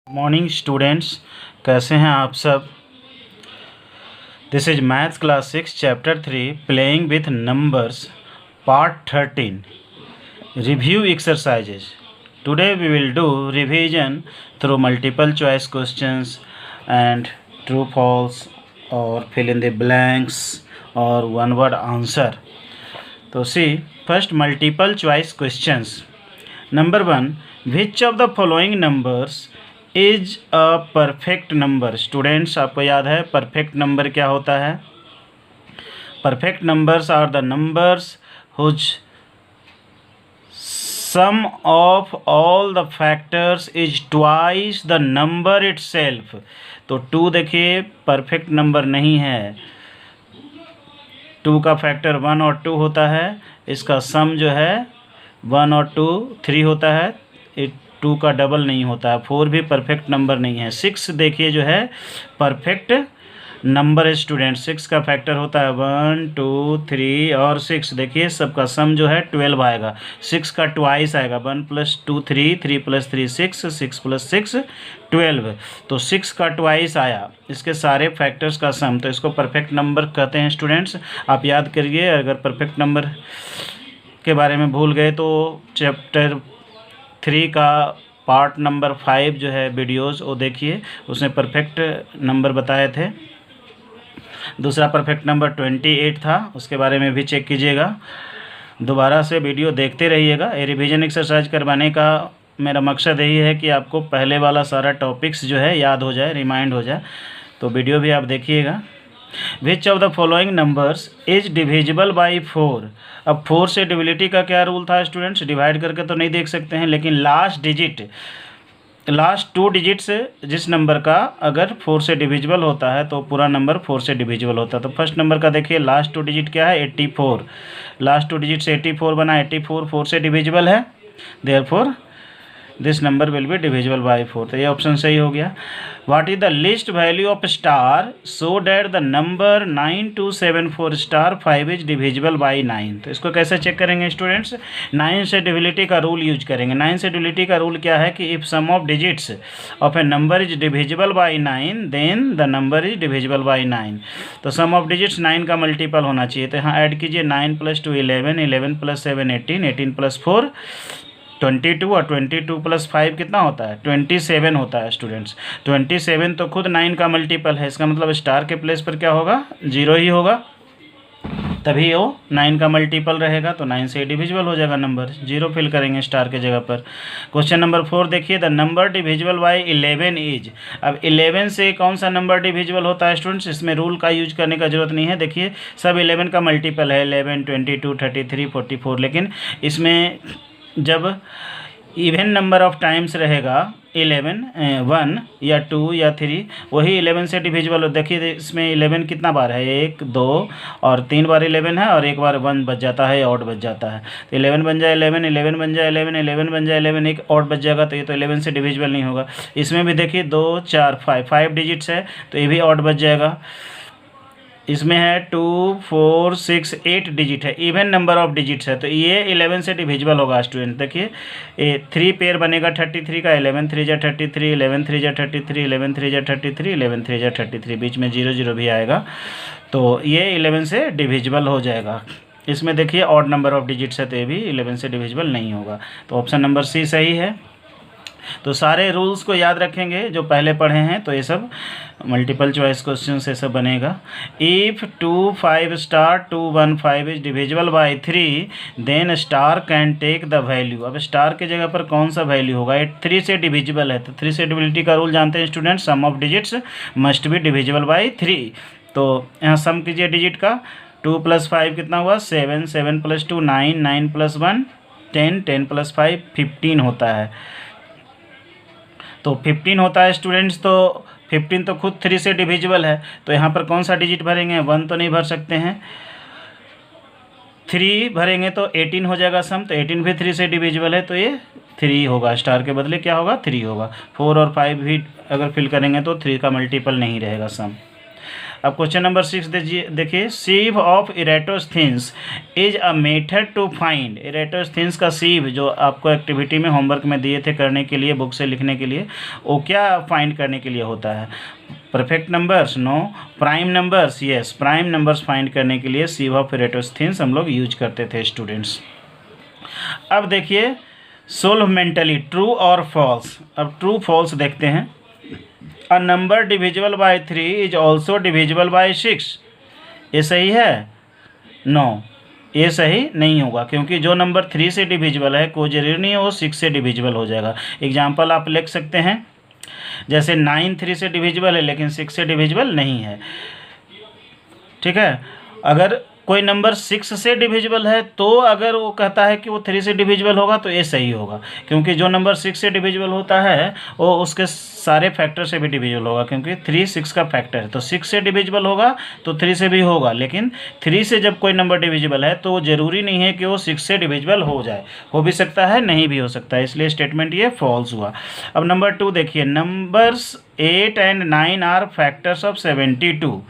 Morning students, कैसे हैं आप सब। This is maths class 6 chapter 3 playing with numbers part 13 review exercises. Today we will do revision through multiple choice questions and true false और fill in the blanks और one word answer. तो see first multiple choice questions. Number 1, which of the following numbers is a perfect number. Students, आपको याद है perfect number क्या होता है। Perfect numbers are the numbers whose sum of all the factors is twice the number itself. तो 2 देखिए perfect number नहीं है। 2 का फैक्टर 1 और 2 होता है। इसका सम जो है 1 और 2 3 होता है। 2 का डबल नहीं होता है। 4 भी परफेक्ट नंबर नहीं है। 6 देखिए जो है परफेक्ट नंबर है स्टूडेंट। 6 का फैक्टर होता है 1 2 3 और 6। देखिए सबका सम जो है 12 आएगा। 6 का ट्वाइस आएगा 1 + 2 3, 3 + 3 6, 6 + 6 12। तो 6 का ट्वाइस आया। इसके सारे फैक्टर्स का सम, तो इसको परफेक्ट नंबर कहते हैं स्टूडेंट्स। आप याद करिए, अगर परफेक्ट नंबर के बारे में भूल गए तो चैप्टर 3 का पार्ट नंबर 5 जो है वीडियोज़ वो देखिए, उसने परफेक्ट नंबर बताए थे। दूसरा परफेक्ट नंबर 28 था, उसके बारे में भी चेक कीजिएगा। दोबारा से वीडियो देखते रहिएगा। ये रिवीजन एक्सरसाइज करवाने का मेरा मकसद यही है कि आपको पहले वाला सारा टॉपिक्स जो है याद हो जाए, रिमाइंड हो जाए। तो वीडियो भी आप देखिएगा। विच of the following numbers is divisible by 4। अब 4 से डिविजिबिलिटी का क्या रूल था स्टूडेंट्स। डिवाइड करके तो नहीं देख सकते हैं, लेकिन लास्ट 2 डिजिट से जिस नंबर का अगर 4 से डिविजिबल होता है तो पूरा नंबर 4 से डिविजिबल होता है। तो फर्स्ट नंबर का देखिए लास्ट 2 डिजिट क्या है 84। लास्ट 2 डिजिट से 84 बना। 84 4 से डिविजिबल है, therefore this number will be divisible by 4। तो ये ऑप्शन सही हो गया। What is the least value of star so that the number 9274 star 5 is divisible by 9। तो इसको कैसे चेक करेंगे स्टूडेंट्स। 9 से डिविजिबिलिटी का रूल यूज करेंगे। 9 से डिविजिबिलिटी का रूल क्या है कि if sum of digits of a number is divisible by 9 then the number is divisible by 9। तो सम ऑफ डिजिट्स 9 का मल्टीपल होना चाहिए। तो यहाँ ऐड कीजिए 9 + 2 11, 11 + 7 18, 18 + 4 22 और 22 + 5 कितना होता है 27 होता है स्टूडेंट्स। 27 तो खुद 9 का मल्टीपल है। इसका मतलब स्टार के प्लेस पर क्या होगा 0 ही होगा, तभी वो 9 का मल्टीपल रहेगा। तो 9 से डिविजिबल हो जाएगा नंबर। 0 फिल करेंगे स्टार के जगह पर। क्वेश्चन नंबर 4 देखिए, the number divisible by 11 is. अब 11 से कौन सा नंबर डिविजिबल होता है स्टूडेंट्स। इसमें रूल का यूज करने का जरूरत नहीं है। देखिए सब 11 का मल्टीपल है 11 22 33 44। लेकिन इसमें जब इवन नंबर ऑफ टाइम्स रहेगा 11 1 या 2 या 3, वही 11 से डिविजिबल हो। देखिए इसमें 11 कितना बार है 1 2 और 3 बार 11 है और एक बार 1 बच जाता है, ऑड बच जाता है। तो 11 बन जाए 11, 11 बन जाए 11, 11 बन जाए 11, एक ऑड बच जाएगा। तो ये तो 11 से डिविजिबल नहीं होगा। इसमें भी देखिए 2 4 5 डिजिट्स है, तो ये भी ऑड बच जाएगा। इसमें है 2 4 6 8 डिजिट है, इवन नंबर ऑफ डिजिट्स है, तो ये 11 से डिविजिबल होगा स्टूडेंट। देखिए 3 पेयर बनेगा 33 का, 11 3 जा 33, 11 3 जा 33, 11 3 जा 33, 11 3 जा 33, बीच में 0 0 भी आएगा। तो ये 11 से डिविजिबल हो जाएगा। इसमें देखिए ऑड नंबर ऑफ डिजिट्स है, तो ये भी 11 से डिविजिबल नहीं होगा। तो ऑप्शन नंबर सी सही है। तो सारे रूल्स को याद रखेंगे जो पहले पढ़े हैं, तो ये सब मल्टीपल चॉइस क्वेश्चन से सब बनेगा। If 2 5 star 2 1 5 is divisible by 3 then star can take the value. अब स्टार के जगह पर कौन सा वैल्यू होगा। ये 3 से डिविजिबल है, तो 3 से डिविजिबिलिटी का रूल जानते हैं student, sum of digits must be divisible by 3। तो यहाँ सम कीजिए डिजिट का। 2 + 5 कितना हुआ 7, 7 + 2 9, 9 + 1 10, 10 + 5 15 होता है। तो 15 होता है स्टूडेंट्स। तो 15 तो खुद 3 से डिविजिबल है, तो यहाँ पर कौन सा डिजिट भरेंगे 1 तो नहीं भर सकते हैं। 3 भरेंगे तो 18 हो जाएगा सम, तो 18 भी 3 से डिविजिबल है, तो ये 3 होगा। स्टार के बदले क्या होगा 3 होगा। 4 और 5 भी अगर फिल करेंगे तो 3 का मल्टीपल नहीं रहेगा सम। अब क्वेश्चन नंबर 6 देखिए, sieve of Eratosthenes is a method to find. Eratosthenes का सीव जो आपको एक्टिविटी में होमवर्क में दिए थे करने के लिए, बुक से लिखने के लिए, वो क्या फाइंड करने के लिए होता है? Perfect numbers? No. Prime numbers? Yes, prime numbers find करने के लिए सीव ऑफ इरेटोस्थीन्स हम लोग यूज करते थे स्टूडेंट्स। अब देखिए, सोल्व मेंटली, ट्रू और फॉल्स। अब ट्रू फॉल्स देखते हैं। A number divisible by 3 is also divisible by 6, ये सही है? नो, ये सही नहीं होगा, क्योंकि जो नंबर 3 से डिविजिबल है कोई जरूरी नहीं है वो 6 से डिविजिबल हो जाएगा। एग्जाम्पल आप लिख सकते हैं, जैसे 9 3 से डिविजिबल है लेकिन 6 से डिविजिबल नहीं है। ठीक है, अगर कोई नंबर 6 से डिविजिबल है तो अगर वो कहता है कि वो 3 से डिविजिबल होगा तो ये सही होगा, क्योंकि जो नंबर 6 से डिविजिबल होता है वो उसके सारे फैक्टर से भी डिविजिबल होगा, क्योंकि 3 6 का फैक्टर है। तो 6 से डिविजिबल होगा तो 3 से भी होगा, लेकिन 3 से जब कोई नंबर डिविजिबल है तो ज़रूरी नहीं है कि वो 6 से डिविजिबल हो जाए, हो भी सकता है नहीं भी हो सकता है, इसलिए स्टेटमेंट ये फॉल्स हुआ। अब नंबर 2 देखिए, numbers 8 and 9 are factors of 72।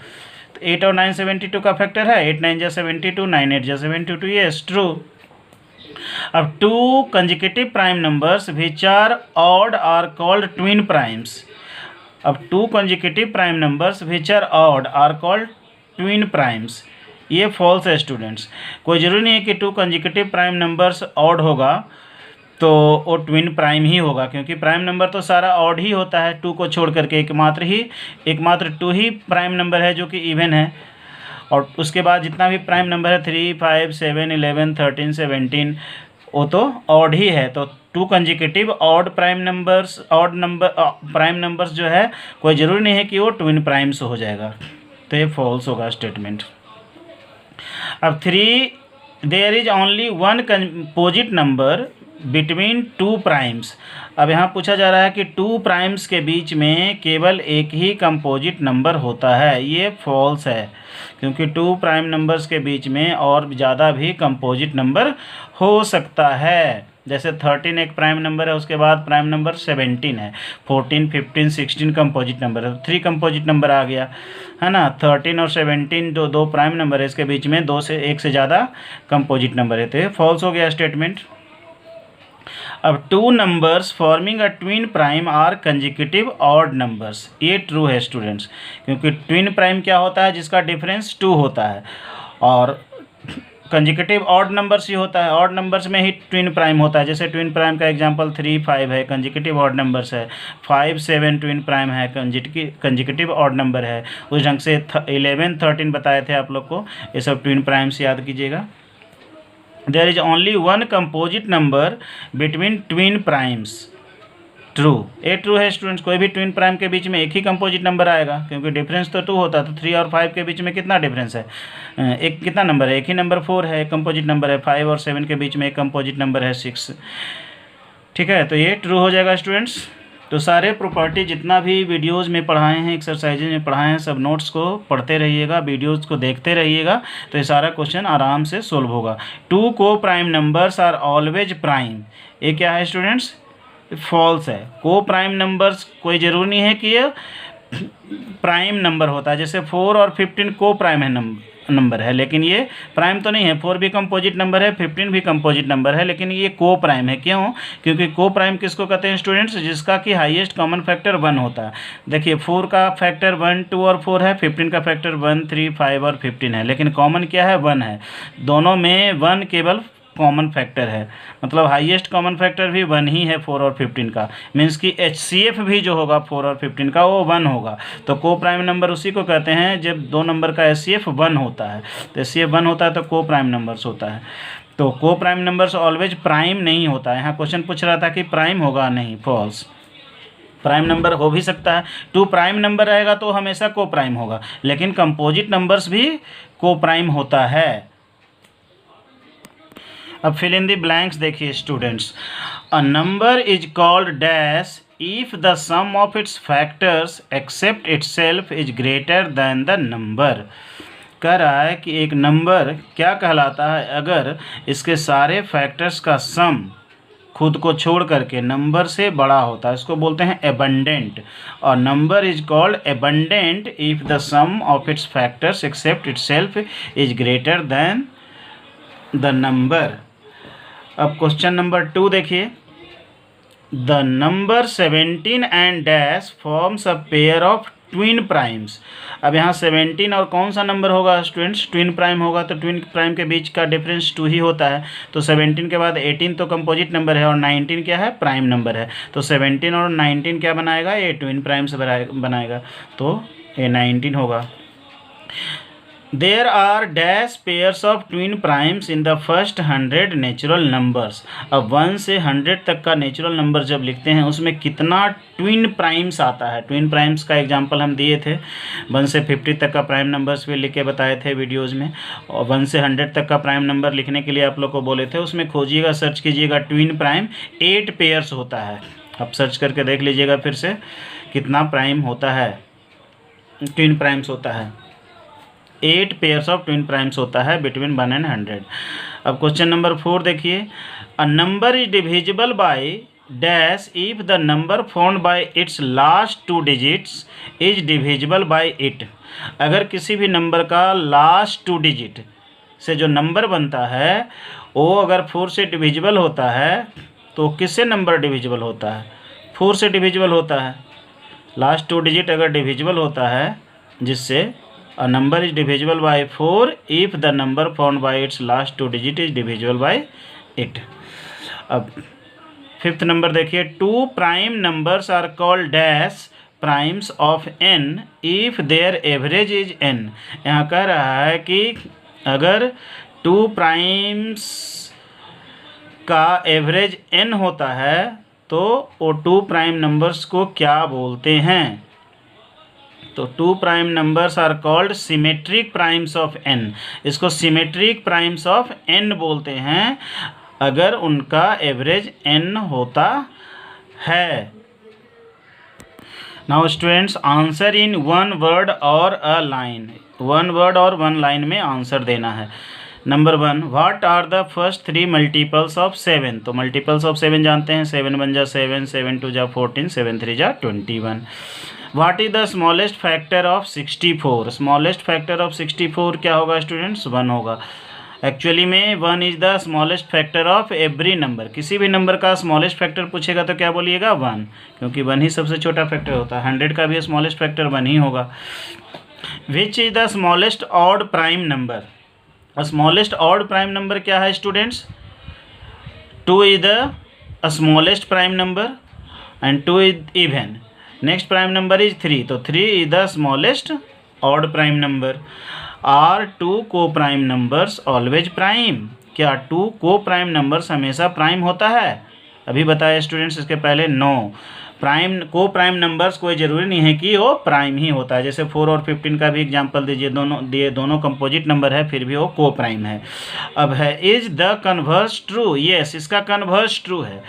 8 और 9 72 का फैक्टर है, 8 9 जा 72, 9 8 जा 72, यस ट्रू। अब 2 consecutive prime numbers which are odd are called twin primes. अब 2 consecutive prime numbers which are odd are called twin primes, ये फॉल्स है स्टूडेंट्स। कोई ज़रूरी नहीं है कि 2 कंजिक्यूटिव प्राइम नंबर्स ऑड होगा तो वो ट्विन प्राइम ही होगा, क्योंकि प्राइम नंबर तो सारा ऑड ही होता है, 2 को छोड़ करके एकमात्र 2 ही प्राइम नंबर है जो कि इवन है, और उसके बाद जितना भी प्राइम नंबर है 3 5 7 11 13 17 वो तो ऑड ही है। तो 2 कंजिक्यूटिव ऑड प्राइम नंबर्स जो है कोई ज़रूरी नहीं है कि वो ट्विन प्राइम्स हो जाएगा, तो ये फॉल्स होगा स्टेटमेंट। अब 3 there is only 1 composite number between 2 primes. अब यहाँ पूछा जा रहा है कि 2 प्राइम्स के बीच में केवल एक ही कंपोजिट नंबर होता है, ये फॉल्स है, क्योंकि 2 प्राइम नंबर्स के बीच में और ज़्यादा भी कंपोजिट नंबर हो सकता है। जैसे 13 एक प्राइम नंबर है, उसके बाद प्राइम नंबर 17 है, 14 15 16 कंपोजिट नंबर है, 3 कंपोजिट नंबर आ गया है ना। 13 और 17 जो 2 प्राइम नंबर है, इसके बीच में 2 से 1 से ज़्यादा कंपोजिट नंबर है, तो ये फॉल्स हो गया स्टेटमेंट। अब 2 numbers forming a twin prime are consecutive odd numbers, ये ट्रू है स्टूडेंट्स, क्योंकि ट्विन प्राइम क्या होता है जिसका डिफरेंस 2 होता है, और कंजिक्यूटिव ऑड नंबर्स ही होता है, ऑड नंबर्स में ही ट्विन प्राइम होता है। जैसे ट्विन प्राइम का एग्जांपल 3 5 है, कंजिक्यूटिव ऑड नंबर्स है, 5 7 ट्विन प्राइम है, कंजिक्यूटिव ऑड नंबर है। उस ढंग से 11 13 बताए थे आप लोग को, ये सब ट्विन प्राइम्स याद कीजिएगा। There is only 1 composite number between twin primes, true, ये ट्रू है स्टूडेंट्स। कोई भी ट्विन प्राइम के बीच में एक ही कंपोजिट नंबर आएगा, क्योंकि डिफरेंस तो 2 होता है, तो 3 और 5 के बीच में कितना डिफरेंस है? एक कितना नंबर है? एक ही नंबर 4 है, एक कंपोजिट नंबर है। 5 और 7 के बीच में एक कंपोजिट नंबर है 6। ठीक है, तो ये ट्रू हो जाएगा स्टूडेंट्स। तो सारे प्रॉपर्टी जितना भी वीडियोस में पढ़ाए हैं, एक्सरसाइजेज में पढ़ाए हैं, सब नोट्स को पढ़ते रहिएगा, वीडियोस को देखते रहिएगा, तो ये सारा क्वेश्चन आराम से सोल्व होगा। 2 coprime numbers are always prime, ये क्या है स्टूडेंट्स? फॉल्स है। को प्राइम नंबर्स कोई ज़रूरी नहीं है कि ये प्राइम नंबर होता है, जैसे 4 और 15 को प्राइम है नंबर है, लेकिन ये प्राइम तो नहीं है। 4 भी कंपोजिट नंबर है, 15 भी कंपोजिट नंबर है, लेकिन ये को प्राइम है। क्यों? क्योंकि को प्राइम किसको कहते हैं स्टूडेंट्स? जिसका कि हाईएस्ट कॉमन फैक्टर 1 होता है। देखिए 4 का फैक्टर 1 2 और 4 है, 15 का फैक्टर 1 3 5 और 15 है, लेकिन कॉमन क्या है? 1 है। दोनों में 1 केवल कॉमन फैक्टर है, मतलब हाईएस्ट कॉमन फैक्टर भी 1 ही है 4 और 15 का। मीन्स कि HCF भी जो होगा 4 और 15 का वो 1 होगा। तो को प्राइम नंबर उसी को कहते हैं जब 2 नंबर का HCF 1 होता है। तो HCF 1 होता है तो को प्राइम नंबर्स होता है। तो को प्राइम नंबर्स ऑलवेज प्राइम नहीं होता है। यहाँ क्वेश्चन पूछ रहा था कि प्राइम होगा, नहीं, फॉल्स। प्राइम नंबर हो भी सकता है, 2 प्राइम नंबर रहेगा तो हमेशा को प्राइम होगा, लेकिन कंपोजिट नंबर्स भी को प्राइम होता है। अब फिल इन द ब्लैंक्स देखिए students. A number is called dash if the sum of its factors except itself is greater than the number. कह रहा है कि एक नंबर क्या कहलाता है? अगर इसके सारे फैक्टर्स का सम खुद को छोड़ करके नंबर से बड़ा होता है, इसको बोलते हैं एबंडेंट। और number is called abundant if the sum of its factors except itself is greater than the number. अब क्वेश्चन नंबर 2 देखिए, the number 17 and dash forms a pair of twin primes. अब यहाँ 17 और कौन सा नंबर होगा students, twin prime होगा, तो ट्विन प्राइम के बीच का डिफरेंस 2 ही होता है। तो 17 के बाद 18 तो कंपोजिट नंबर है और 19 क्या है, प्राइम नंबर है। तो 17 और 19 क्या बनाएगा, ये ट्विन प्राइम से बनाएगा, तो ये 19 होगा। There are dash pairs of twin primes in the first 100 natural numbers. अब 1 से 100 तक का नेचुरल नंबर जब लिखते हैं उसमें कितना ट्विन प्राइम्स आता है। ट्विन प्राइम्स का एग्जांपल हम दिए थे, 1 से 50 तक का प्राइम नंबर्स भी लिख के बताए थे वीडियोज़ में, और 1 से 100 तक का प्राइम नंबर लिखने के लिए आप लोग को बोले थे। उसमें खोजिएगा, सर्च कीजिएगा ट्विन प्राइम, 8 पेयर्स होता है। आप सर्च करके देख लीजिएगा फिर से कितना प्राइम होता है, ट्विन प्राइम्स होता है, 8 पेयर्स ऑफ ट्विन प्राइम्स होता है बिटवीन 1 and 100। अब क्वेश्चन नंबर 4 देखिए, अ number is divisible by dash if the number found by it's last 2 digits is divisible by it. अगर किसी भी नंबर का लास्ट 2 डिजिट से जो नंबर बनता है वो अगर 4 से डिविजिबल होता है तो किससे नंबर डिविजिबल होता है, 4 से डिविजिबल होता है। लास्ट 2 डिजिट अगर डिविजिबल होता है जिससे a number is divisible by 4 if the number found by its last 2 digit is divisible by it। अब 5th नंबर देखिए, 2 prime numbers are called dash primes of n if their average is n। यहाँ कह रहा है कि अगर 2 primes का average n होता है तो वो 2 प्राइम नंबर्स को क्या बोलते हैं। तो 2 prime numbers are called symmetric primes of n। इसको सिमेट्रिक प्राइम्स ऑफ n बोलते हैं अगर उनका एवरेज n होता है। Now students, answer in 1 word or a line. 1 word और 1 लाइन में आंसर देना है। Number 1, what are the first 3 multiples of 7। तो मल्टीपल्स ऑफ 7 जानते हैं, 7 1 जा 7, 7 2 जा 14, 7 3 जा 21। What is the smallest factor of 64। Smallest factor of 64 क्या होगा स्टूडेंट्स, 1 होगा। एक्चुअली में 1 is the smallest factor of every number. किसी भी नंबर का स्मॉलेस्ट फैक्टर पूछेगा तो क्या बोलिएगा, 1, क्योंकि 1 ही सबसे छोटा फैक्टर होता है। 100 का भी स्मॉलेस्ट फैक्टर 1 ही होगा। Which is the smallest odd prime number. Smallest odd prime number क्या है students, 2 is the smallest prime number and 2 is even. Next prime number is 3, तो 3 is the smallest odd prime number. Are 2 coprime numbers always prime. क्या 2 coprime numbers हमेशा prime होता है, अभी बताया students इसके पहले, नो। प्राइम को प्राइम नंबर्स कोई ज़रूरी नहीं है कि वो प्राइम ही होता है। जैसे 4 और 15 का भी एग्जांपल दीजिए, दोनों कंपोजिट नंबर है फिर भी वो को प्राइम है। अब है is the converse true. Yes, इसका कन्वर्स ट्रू है।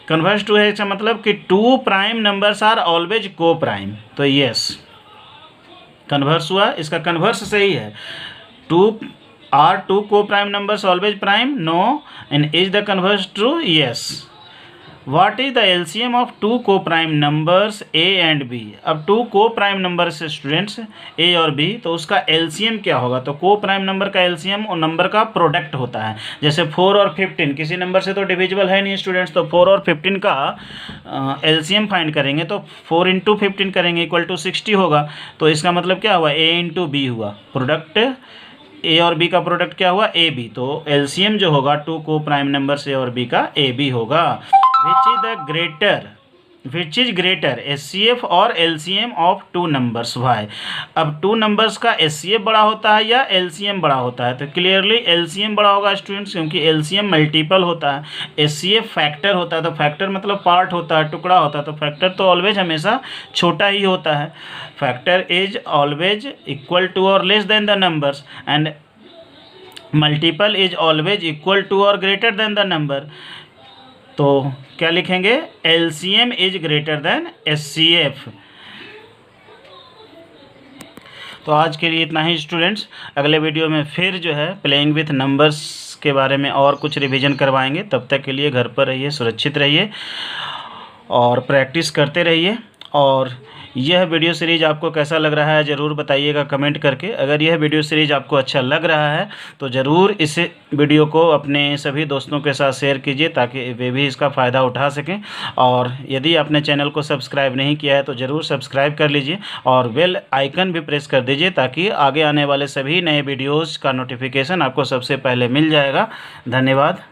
कन्वर्स ट्रू है इसका मतलब कि 2 prime numbers are always coprime. तो यस, कन्वर्स हुआ, इसका कन्वर्स सही है। 2 coprime numbers always prime, no. And is the converse true, yes. What is the LCM of 2 coprime numbers A and B. अब 2 coprime numbers students ए और B, तो उसका LCM क्या होगा। तो को प्राइम नंबर का LCM और नंबर का प्रोडक्ट होता है। जैसे 4 और 15 किसी नंबर से तो डिविजिबल है नहीं स्टूडेंट्स, तो 4 और 15 का एलसीएम फाइंड करेंगे तो 4 × 15 करेंगे इक्वल टू 60 होगा। तो इसका मतलब क्या हुआ, ए × बी हुआ, प्रोडक्ट ए और बी का प्रोडक्ट क्या हुआ, ए बी। तो एलसीएम जो होगा 2 को प्राइम नंबर ए और बी का ए बी होगा। विच इज ग्रेटर एचसीएफ और एलसीएम ऑफ 2 नंबर्स वाई। अब 2 नंबर्स का एचसीएफ बड़ा होता है या एलसीएम बड़ा होता है, तो क्लियरली एलसीएम बड़ा होगा स्टूडेंट्स, क्योंकि एलसीएम मल्टीपल होता है, एचसीएफ फैक्टर होता है। तो फैक्टर मतलब पार्ट होता है, टुकड़ा होता है, तो फैक्टर तो ऑलवेज हमेशा छोटा ही होता है। Factor is always equal to और less than the numbers and multiple is always equal to और ग्रेटर देन द नंबर। तो क्या लिखेंगे, LCM is greater than HCF. तो आज के लिए इतना ही स्टूडेंट्स। अगले वीडियो में फिर जो है प्लेइंग विथ नंबर्स इसके बारे में और कुछ रिवीजन करवाएंगे। तब तक के लिए घर पर रहिए, सुरक्षित रहिए और प्रैक्टिस करते रहिए। और यह वीडियो सीरीज़ आपको कैसा लग रहा है ज़रूर बताइएगा कमेंट करके। अगर यह वीडियो सीरीज़ आपको अच्छा लग रहा है तो ज़रूर इस वीडियो को अपने सभी दोस्तों के साथ शेयर कीजिए ताकि वे भी इसका फ़ायदा उठा सकें। और यदि आपने चैनल को सब्सक्राइब नहीं किया है तो ज़रूर सब्सक्राइब कर लीजिए और बेल आइकन भी प्रेस कर दीजिए ताकि आगे आने वाले सभी नए वीडियोज़ का नोटिफिकेशन आपको सबसे पहले मिल जाएगा। धन्यवाद।